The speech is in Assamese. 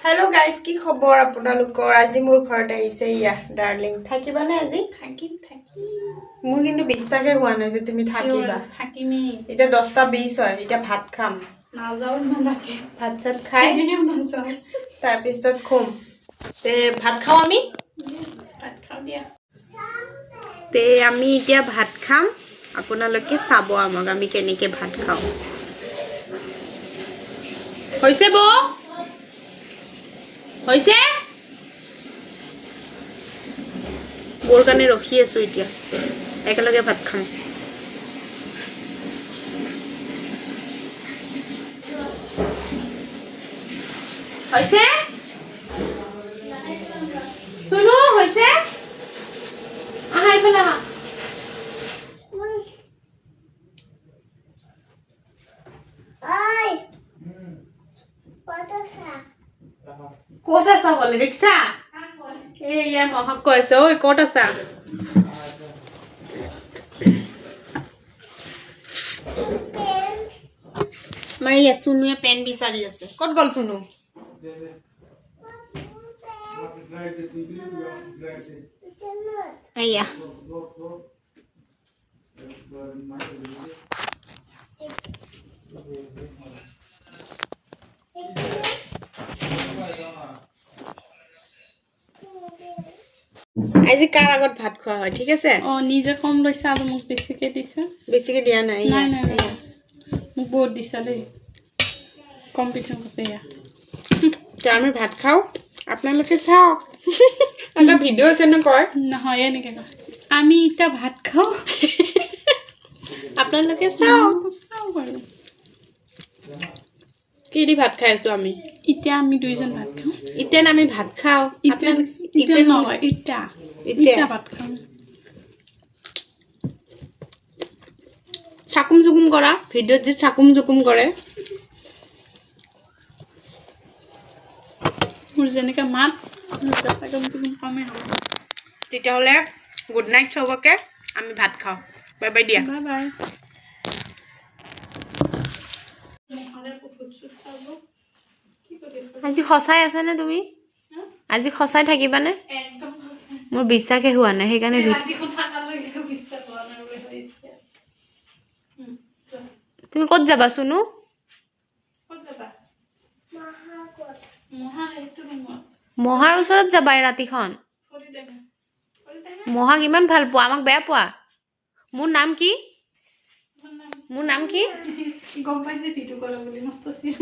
हेलो गाइस की खबर আপোনালোকৰ আজি মোৰ ঘৰত আহিছে ইয়া ডাৰ্লিং থাকিবা না আজি থাকিম মোৰ কিন্তু বিশ্বাসে হোৱা নাই যে তুমি থাকিবা থাকিমি এটা 10:20 হয় এটা ভাত খাম নাযাও ইমান ৰাতি ভাত চাত খাই নাযাও তাৰ পিছত খুম তে ভাত খাও আমি ভাত খাও দিয়া তে আমি এতিয়া ভাত খাম আপোনালোকে চাব আমাক আমি কেনেকে ভাত খাও হৈছে বো হৈছে বৰ কাৰণে ৰখি আছো এতিয়া একেলগে ভাত খাম হৈছে শুনো হৈছে আহাই পেলা Oi, ক'ত আছা বলে দেখছা এ ইয়া মহক কৈছে ঐ ক'ত আছা মাৰিয়া সুনুয়ে পেন বিচাৰি আছে ক'ত গল সুনু আইয়া আজি কাৰ আগত ভাত খোৱা হয় ঠিক আছে অ নিজে কম লৈছা আৰু মোক বেছিকে দিছা বেছিকে দিয়া নাই নাই নাই নাই মোক বহুত দিছা দেই কম্পিটিশন করতে ইয়া তো আমি ভাত খাও আপোনালোকে চাওক এটা ভিডিও আছে ন কয় নহয় এনেকে কয় আমি ইটা ভাত খাও আপোনালোকে চাওক চাও বাৰু কি দি ভাত খাই আছো আমি ইটা আমি দুইজন ভাত খাও ইতেন আমি ভাত খাও ইটা ইটা নহয় ইটা ইটা ভাত খাও চাকুম জুকুম কৰা ভিডিওত যে চাকুম জুকুম কৰে মোৰ যেনেকা মাত চাকুম জুকুম কমে হ'ব তেতিয়াহলে গুড নাইট সবকে আমি ভাত খাও বাই বাই দিয়া বাই বাই আজি খসাই আছে নে তুমি আজি খসাই থাকিবা নে একদম সঁচা মোৰ বিশ্বাসে হোৱা নাই সেইকাৰণে ৰাতিখন থাকালৈকে বিশ্বাস হোৱা নাই বুলি ভাবিছে তুমি ক'ত যাবা সুনু ক'ত যাবা মহা এইটো ৰুমত মহাৰ ওচৰত যাবা এই ৰাতিখন কৰি দেনা মহাক ইমান ভাল পোৱা আমাক বেয়া পোৱা মোৰ নাম কি মোৰ নাম কি গম পাইছে ভিডিঅ' কৰা বুলি মস্ত চিন